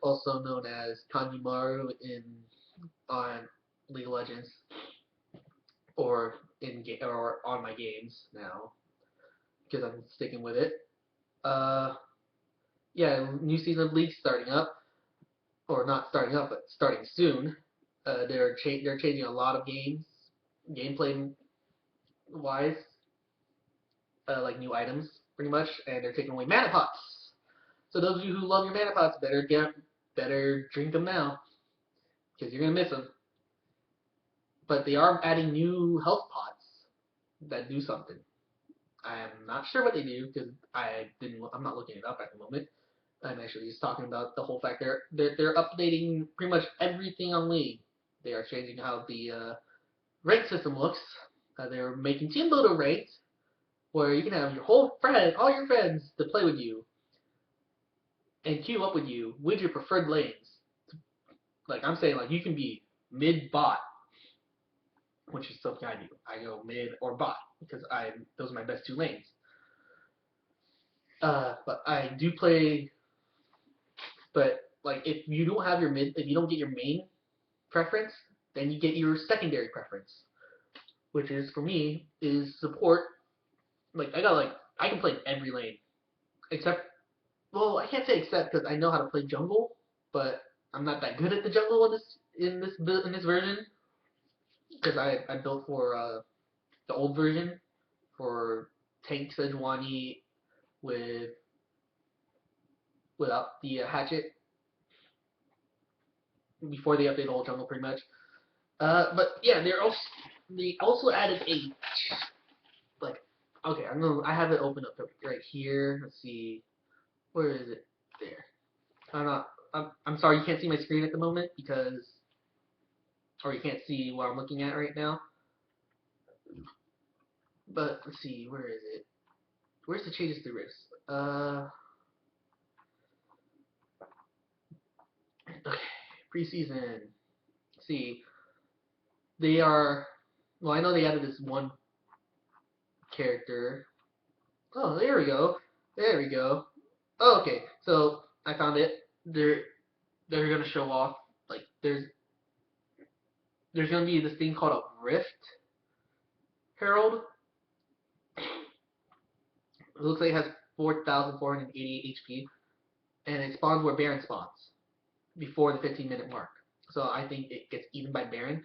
also known as kanjimaru in on League of Legends or or on my games now because I'm sticking with it. Uh, yeah, new season of League starting up, or not starting up, but starting soon. They're changing a lot of gameplay wise, like new items pretty much, and they're taking away mana pots. So those of you who love your mana pots, better drink them now because you're gonna miss them. But they are adding new health pots that do something. I'm not sure what they do because I'm not looking it up at the moment. I'm actually just talking about the whole fact they're updating pretty much everything on League. They are changing how the rank system looks. They're making team builder ranked, where you can have all your friends to play with you and queue up with you with your preferred lanes. Like I'm saying, like you can be mid bot, which is something I do. I go mid or bot because those are my best two lanes. But I do play. But like if you don't have if you don't get your main preference, then you get your secondary preference, which is for me is support. Like I can play every lane except I can't say except because I know how to play jungle, but I'm not that good at the jungle in this version because I built for the old version for tank Sejuani with without the hatchet before they update the whole jungle pretty much. But yeah, they also added a like okay I have it open up right here. Let's see, where is it? There. I'm not. I'm sorry you can't see my screen at the moment because or you can't see what I'm looking at right now. But let's see, where is it? Where's the changes to risk? Okay, preseason. Let's see, they are. Well, I know they added this one character. Oh, there we go. There we go. Oh, okay, so I found it. They're gonna show off like there's gonna be this thing called a Rift Herald. It looks like it has 4,488 HP, and it spawns where Baron spawns before the 15-minute mark. So I think it gets eaten by Baron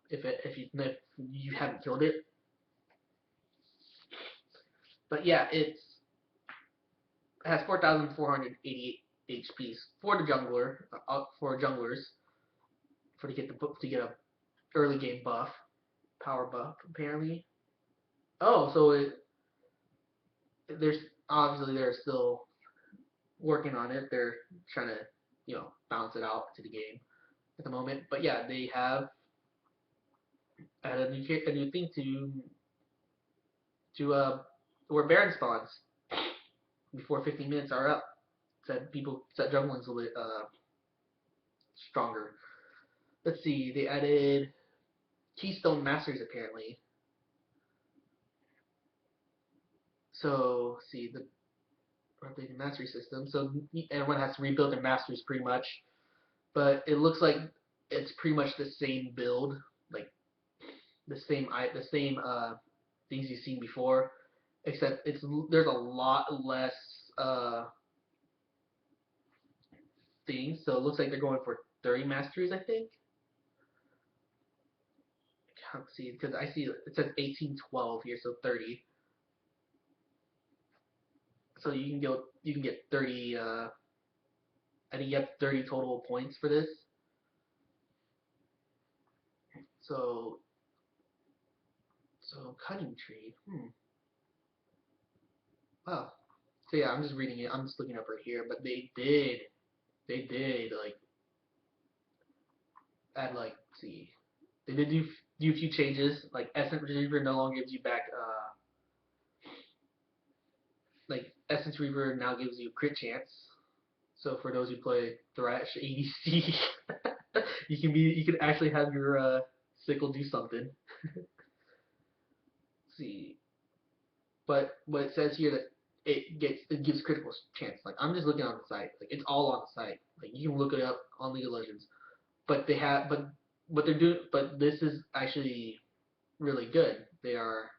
if you haven't killed it. But yeah, it has 4,488 HP for the jungler for junglers to get a early game buff, power buff apparently. Oh, so there's obviously they're still working on it. They're trying to balance it out to the game at the moment. But yeah, they have added a new thing to where Baron spawns before 15 minutes are up. Said jungling's a little bit stronger. Let's see, they added Keystone Masters apparently. So see the updated mastery system. So everyone has to rebuild their masters pretty much. But it looks like it's pretty much the same build, like the same things you've seen before, except there's a lot less things. So it looks like they're going for 30 masteries, I think. I can't see because I see it says 1812 here, so 30. So you can get 30. I think you have 30 total points for this. So cutting tree. Wow. So yeah, I'm just reading it. I'm just looking up right here, but they did like add like see they did do a few changes like Essence Reaver no longer gives you back like Essence Reaver now gives you crit chance. So for those who play Thresh ADC, you can actually have your sickle do something. See, but what it says here that it gives critical chance. Like I'm just looking on the site, like it's all on the site. Like you can look it up on League of Legends. But they have but they're doing but this is actually really good. They're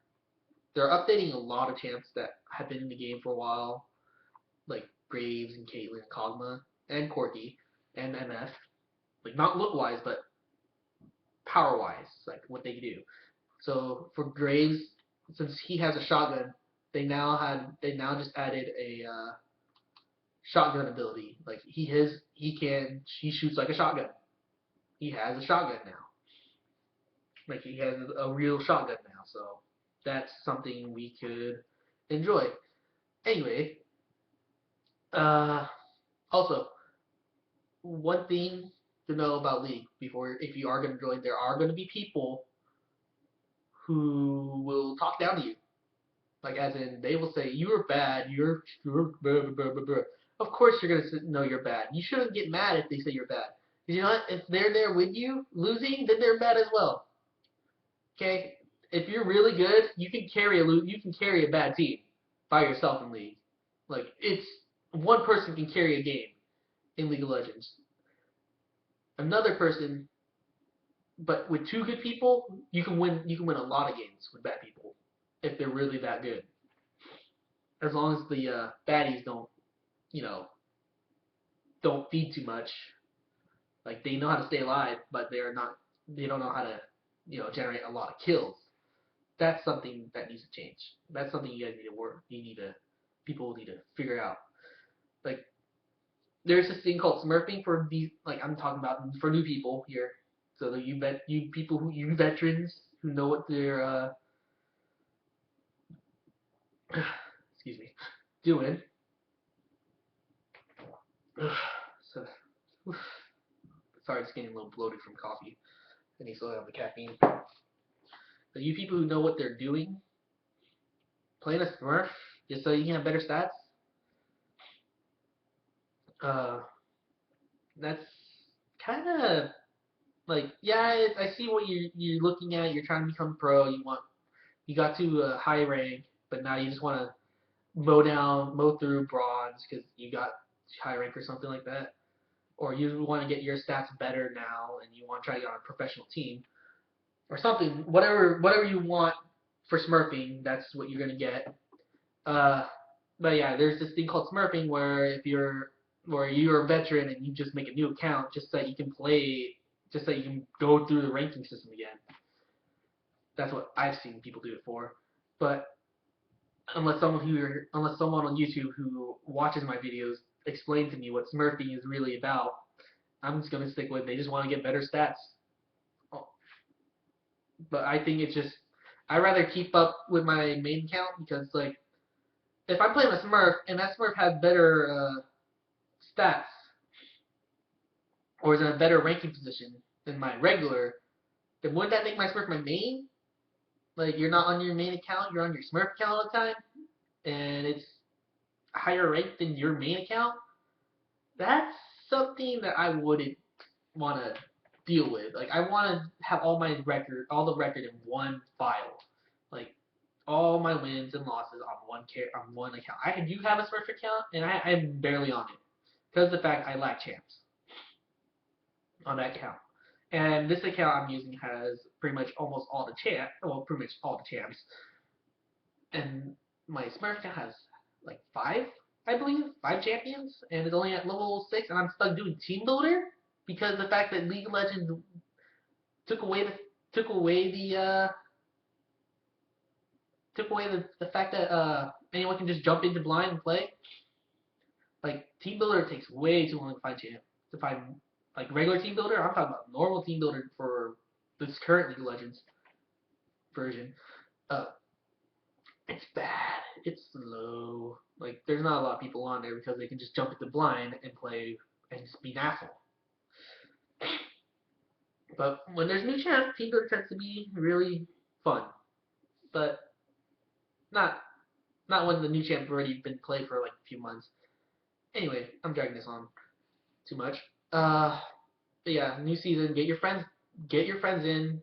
updating a lot of champs that have been in the game for a while, like Graves and Caitlyn, Kog'Maw, and Corki, and MF. Like not look wise, but power wise, like what they do. So for Graves, since he has a shotgun, they now just added a shotgun ability. Like he shoots like a shotgun. He has a shotgun now. Like he has a real shotgun now. So that's something we could enjoy. Anyway, uh, also one thing to know about League before if you are going to join, there are going to be people who will talk down to you. Like as in, they will say you're bad, you're blah, blah, blah, blah, blah. Of course you're gonna know you're bad. You shouldn't get mad if they say you're bad. You know what? If they're there with you losing, then they're bad as well. Okay? If you're really good, you can carry a bad team by yourself in League. Like it's one person can carry a game in League of Legends. Another person, but with two good people, you can win. You can win a lot of games with bad people if they're really that good. As long as the baddies don't, you know, don't feed too much. Like they know how to stay alive, but they don't know how to, generate a lot of kills. That's something that needs to change. That's something you guys need to work. People need to figure out. Like there's this thing called smurfing for these. Like I'm talking about for new people here. So that you veterans who know what they're excuse me, doing. So, sorry, it's getting a little bloated from coffee. I need to slow down the caffeine. So you people who know what they're doing, playing a Smurf just so you can have better stats, uh, that's kind of like, yeah, I see what you're looking at. You're trying to become pro. You got to a high rank, but now you just want to mow through bronze because you got high rank or something like that, or you want to get your stats better now and you want to try to get on a professional team or something. Whatever you want for Smurfing, that's what you're gonna get. Uh, but yeah, there's this thing called Smurfing where you're a veteran and you just make a new account just so you can play, just so you can go through the ranking system again. That's what I've seen people do it for. But unless someone on YouTube who watches my videos explain to me what Smurfing is really about, I'm just gonna stick with they just want to get better stats. But I think it's just I'd rather keep up with my main account because like if I'm playing a Smurf and that Smurf has better stats or is in a better ranking position than my regular, then wouldn't that make my Smurf my main? Like you're not on your main account, you're on your Smurf account all the time, and it's higher ranked than your main account. That's something that I wouldn't want to deal with. Like I want to have all the record in one file, like all my wins and losses on one account. I do have a Smurf account, and I'm barely on it because of the fact I lack champs on that account. And this account I'm using has pretty much pretty much all the champs. And my Smurf account has like I believe, five champions, and it's only at level 6, and I'm stuck doing team builder because the fact that League of Legends took away the took away the took away the fact that anyone can just jump into blind and play. Like team builder takes way too long to find to find like regular team builder. I'm talking about normal team builder for this current League of Legends version. Uh, it's bad. It's slow. Like there's not a lot of people on there because they can just jump into blind and play and just be an asshole. But when there's new champs, team builder tends to be really fun. But not when the new champ already been played for like a few months. Anyway, I'm dragging this on too much. But yeah, new season. Get your friends in.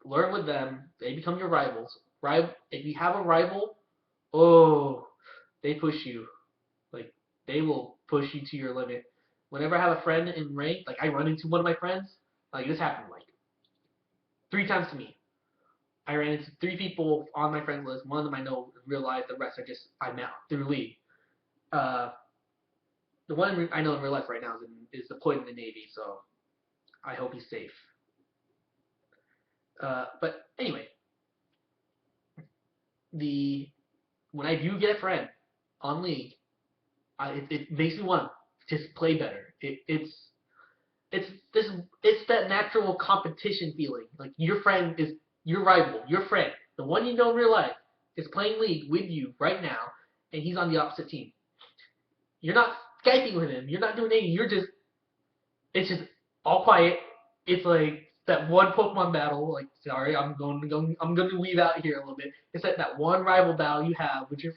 Learn with them. They become your rivals. If you have a rival, oh, They push you. Like, they will push you to your limit. Whenever I have a friend in rank, like I run into one of my friends, like this happened like 3 times to me. I ran into 3 people on my friends list. One of them I know in real life. The rest are just I met through League. Uh, the one I know in real life right now is deployed in the Navy, so I hope he's safe. But anyway, when I do get a friend on League, it makes me want to just play better. It's this it's that natural competition feeling. Like your friend is your rival, your friend, the one you know in real life, is playing League with you right now, and he's on the opposite team. You're not Skyping with him. You're not doing anything. It's just all quiet. It's like that one Pokemon battle. Like, sorry, I'm going to weave out here a little bit. It's that one rival battle you have, which is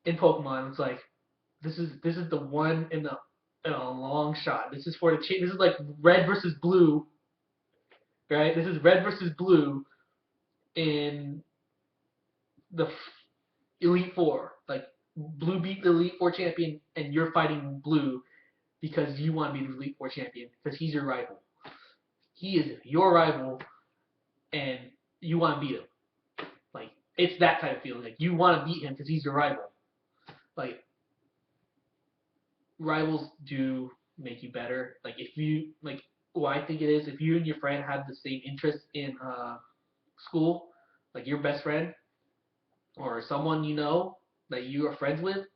in Pokemon. It's like this is the one in a long shot. This is for the this is like red versus blue, right? This is red versus blue in the Elite Four. Like blue beat the Elite Four champion, and you're fighting blue because you want to be the Elite Four champion because he's your rival. He is your rival, and you want to beat him. Like it's that type of feeling. Like you want to beat him because he's your rival. Like rivals do make you better. Like if you like, what I think it is, if you and your friend have the same interest in school, like your best friend or someone you know that you are friends with,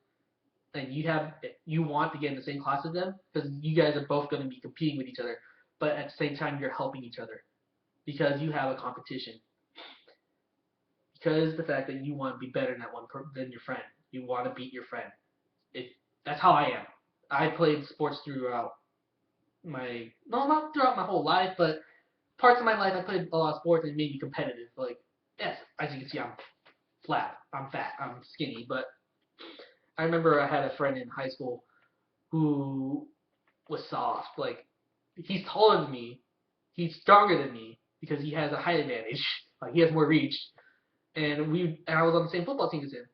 and you want to get in the same class as them because you guys are both going to be competing with each other, but at the same time you're helping each other because you have a competition. Because the fact that you want to be better than your friend, you want to beat your friend. That's how I am. I played sports throughout not throughout my whole life, but parts of my life I played a lot of sports and it made me competitive. Like, yes, as you can see, I'm flat, I'm fat, I'm skinny, but I remember I had a friend in high school who was soft. Like, he's taller than me, he's stronger than me because he has a height advantage. Like, he has more reach, and I was on the same football team as him.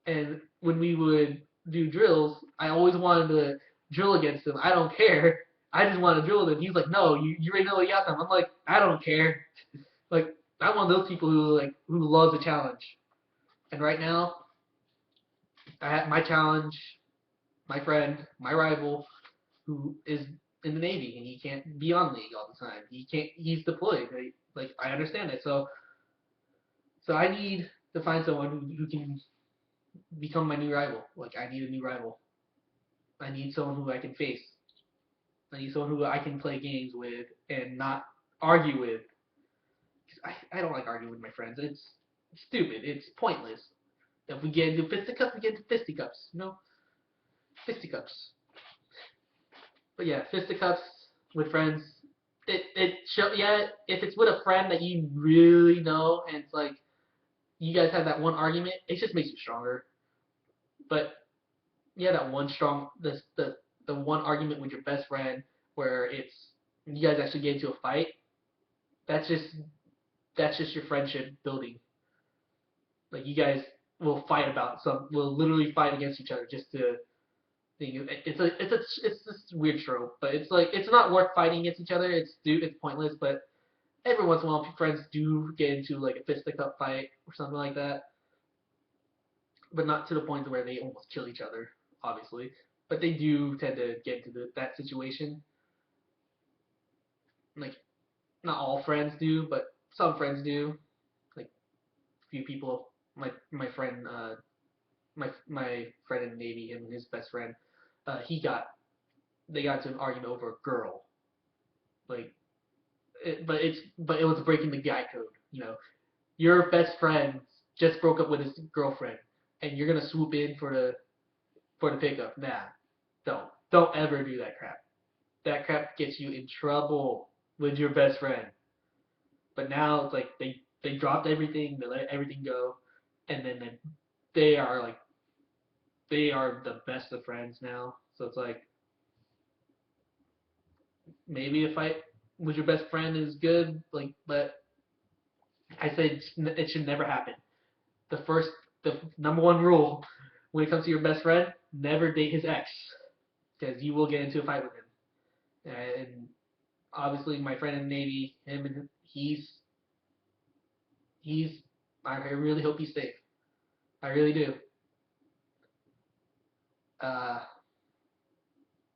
And when we would do drills, I always wanted to drill against him. I don't care. I just want to drill him. He's like, no, you already know what you got them. I'm like, I don't care. Like, I'm one of those people who loves a challenge. And right now, I have my challenge, my friend, my rival, who is in the Navy and he can't be on League all the time. He's deployed. Like I understand it. So I need to find someone who can become my new rival. Like I need a new rival. I need someone who I can face. I need someone who I can play games with and not argue with. I don't like arguing with my friends. It's stupid. It's pointless. If we get into fisticuffs, we get into fisticuffs. You know, fisticuffs. But yeah, fisticuffs with friends. Yeah. If it's with a friend that you really know and it's like you guys have that one argument, it just makes you stronger. But yeah, that one strong the one argument with your best friend where it's you guys actually get into a fight. That's just your friendship building. Like you guys will literally fight against each other just to think. It's this weird trope, but it's like it's not worth fighting against each other. It's pointless. But every once in a while, friends do get into like a fisticuff fight or something like that, but not to the point where they almost kill each other, obviously. But they do tend to get into that situation. Like not all friends do, but some friends do. Like a few people. My friend my friend in the Navy, him and his best friend, they got into an argument over a girl. Like, but it was breaking the guy code. You know, your best friend just broke up with his girlfriend, and you're gonna swoop in for the pickup. Nah, don't ever do that crap. That crap gets you in trouble with your best friend. But now it's like they dropped everything, they let everything go, and then they are the best of friends now. So it's like maybe a fight with your best friend is good, like, but I say it should never happen. The number one rule when it comes to your best friend, never date his ex, because you will get into a fight with him. And obviously, my friend in the Navy, he's. I really hope he's safe. I really do. Uh,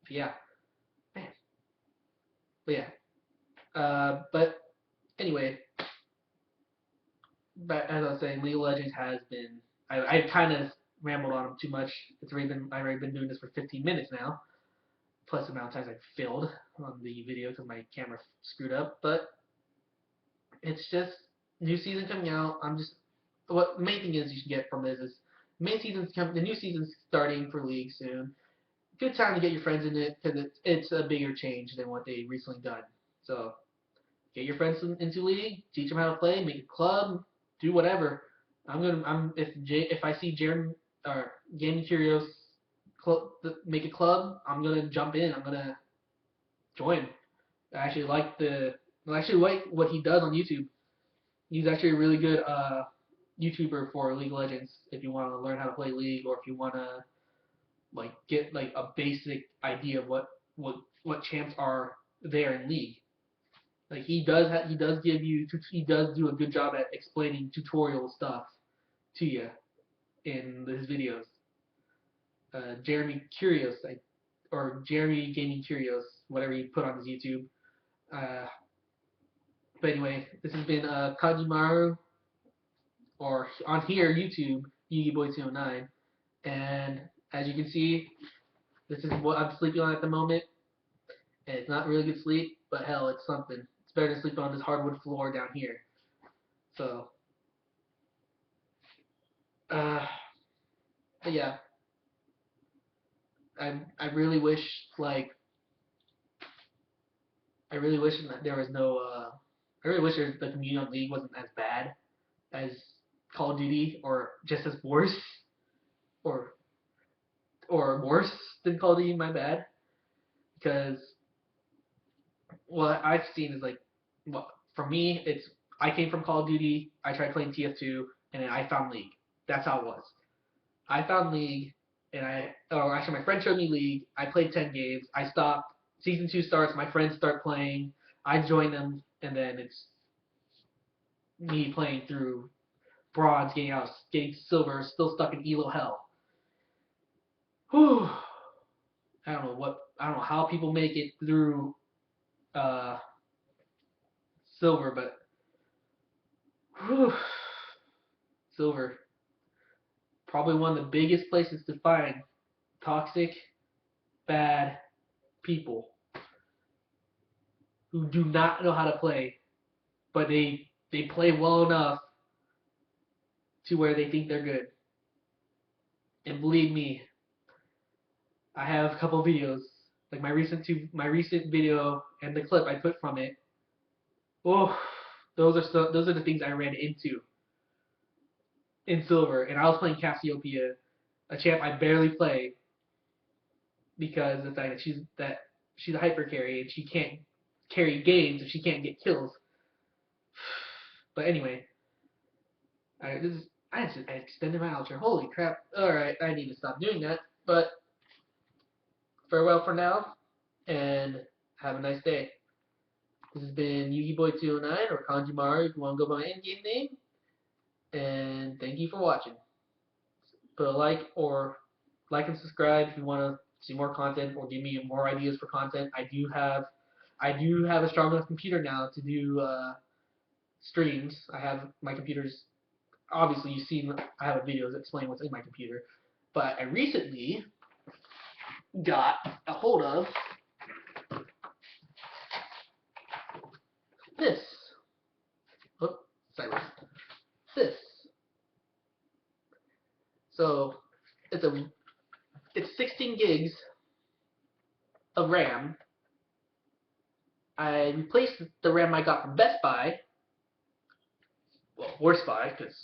yeah, man. But yeah. But anyway, but as I was saying, League of Legends has been. I kind of rambled on too much. I've already been doing this for 15 minutes now, plus the amount of times I failed on the video because my camera screwed up. But it's just new season coming out. I'm just what the main thing is you should get from this is the new season's starting for League soon. Good time to get your friends in it because it's a bigger change than what they recently done. So get your friends into League, teach them how to play, make a club, do whatever. If I see Jeremy or Gaming Curios make a club, I'm gonna jump in. I'm gonna join. I actually like what he does on YouTube. He's actually a really good YouTuber for League of Legends. If you want to learn how to play League, or if you want to like get like a basic idea of what champs are there in League. Like he does do a good job at explaining tutorial stuff to you in his videos. Jeremy Curios, or Jeremy Gaming Curios, whatever you put on his YouTube. Uh, but anyway, this has been Kanjimaru, or on here YouTube, YugiBoy209, and as you can see, this is what I'm sleeping on at the moment. And it's not really good sleep, but hell, it's something. It's better than sleeping on this hardwood floor down here. So, but yeah, I really wish like I really wish that there was no I really wish the community on League wasn't as bad as Call of Duty, or just as worse, or worse than Call of Duty. My bad, because what I've seen is like, well, for me, it's I came from Call of Duty. I tried playing TF2, and then I found League. That's how it was. I found League, or actually, my friend showed me League. I played 10 games. I stopped. Season 2 starts. My friends start playing. I join them, and then it's me playing through bronze, getting silver, still stuck in Elo hell. Whew. I don't know how people make it through uh, silver, but whew, silver, probably one of the biggest places to find toxic, bad people who do not know how to play, but they play well enough to where they think they're good. And believe me, I have a couple videos, like my recent video and the clip I put from it. Oh, those are the things I ran into in silver, and I was playing Cassiopeia, a champ I barely play because of the fact that she's a hyper carry and she can't carry games if she can't get kills. But anyway, I extended my outro. Holy crap! All right, I need to stop doing that. But farewell for now, and have a nice day. This has been YugiBoy209, or Kanjimaru if you want to go by my in-game name. And thank you for watching. Put a like and subscribe if you want to see more content or give me more ideas for content. I do have a strong enough computer now to do streams. I have my computer's obviously you've seen I have a video that explains what's in my computer, but I recently got a hold of this. Oh, sideways. This. So it's 16 gigs of RAM. I replaced the RAM I got from Best Buy. Well, Worst Buy, because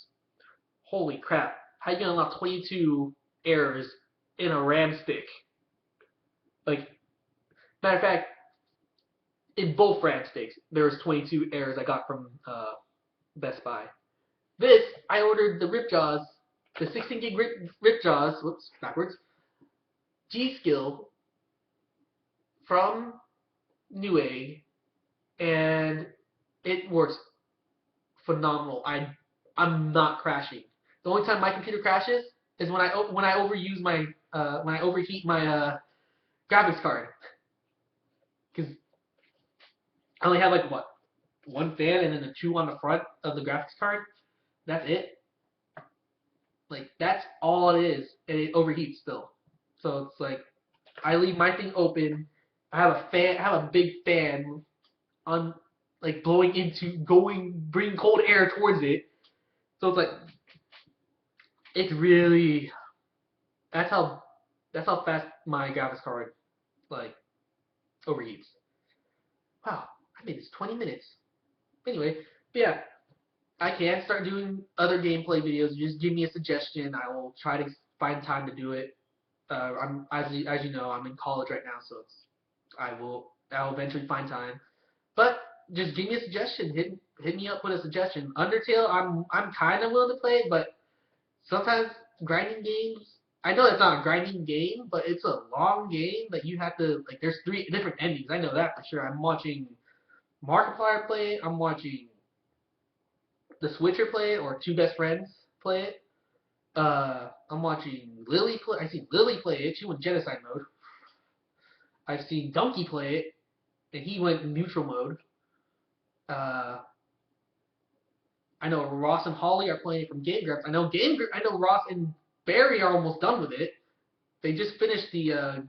holy crap, how you gonna unlock 22 errors in a RAM stick? Like, matter of fact, in both RAM sticks, there was 22 errors I got from Best Buy. This, I ordered the Ripjaws the 16 gig rip jaws, whoops, backwards, G skill from Newegg, and it works phenomenal. I'm not crashing. The only time my computer crashes is when I overuse my when I overheat my graphics card, because I only have like what, one fan and then the two on the front of the graphics card. That's it. Like that's all it is, and it overheats still. So it's like I leave my thing open. I have a fan. I have a big fan on, like blowing into, bringing cold air towards it. So it's like it's really that's how fast my graphics card like overheats. Wow, I made this 20 minutes. Anyway, but yeah, I can start doing other gameplay videos. Just give me a suggestion. I will try to find time to do it. I'm as you know, I'm in college right now, so I'll eventually find time. But just give me a suggestion. Hit me up with a suggestion. Undertale, I'm kind of willing to play, but sometimes grinding games. I know it's not a grinding game, but it's a long game that you have to like. There's 3 different endings. I know that for sure. I'm watching Markiplier play it. I'm watching the Switcher play it, or Two Best Friends play it. I'm watching Lily play. I see Lily play it. She went genocide mode. I've seen Donkey play it, and he went neutral mode. Uh, I know Ross and Holly are playing it from Game Grumps. I know Ross and Barry are almost done with it. They just finished the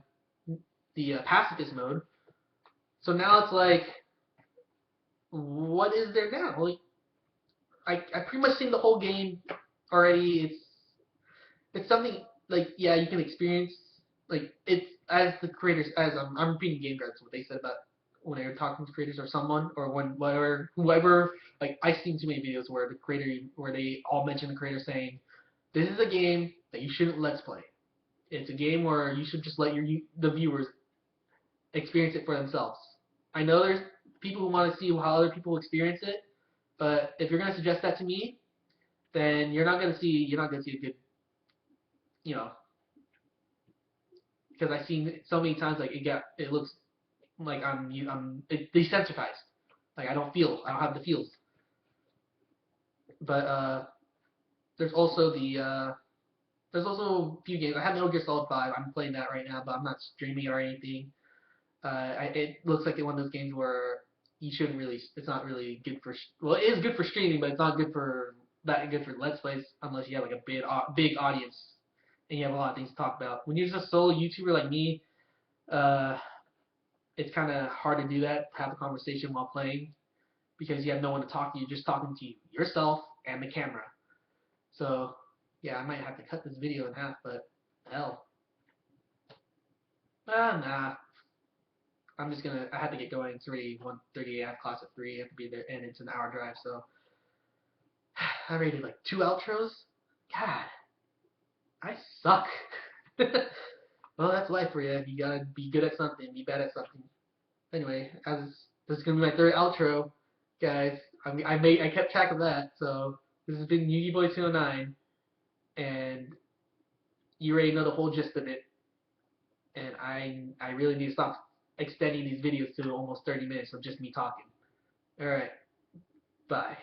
pacifist mode. So now it's like, what is there now? Like, I pretty much seen the whole game already. It's something like, yeah, you can experience, like, it's as the creators, as I'm repeating Game Grumps, what they said about when they were talking to creators or someone, or when whoever, like I've seen too many videos where the creator, where they all mention the creator saying, this is a game that you shouldn't let's play. It's a game where you should just let the viewers experience it for themselves. I know there's people who want to see how other people experience it, but if you're gonna suggest that to me, then you're not gonna see a good, you know, because I've seen it so many times like it looks like I'm desensitized. Like I don't have the feels. But there's also there's also a few games. I have Metal Gear Solid 5. I'm playing that right now, but I'm not streaming it or anything. It looks like one of those games where you shouldn't really. It's not really good for. Well, it is good for streaming, but it's not good for Let's Plays unless you have like a big audience and you have a lot of things to talk about. When you're just a solo YouTuber like me, uh, it's kind of hard to do that. Have a conversation while playing because you have no one to talk to. You're just talking to yourself and the camera. So yeah, I might have to cut this video in half, but hell, nah. I have to get going. It's already 1:38. I have class at 3. I have to be there, and it's an hour drive. So I rated like 2 outros. God, I suck. Well, that's life for you. You gotta be good at something, be bad at something. Anyway, this is gonna be my 3rd outro, guys. I kept track of that. So this has been Yugi Boy 209, and you already know the whole gist of it. And I really need to stop extending these videos to almost 30 minutes of just me talking. All right, bye.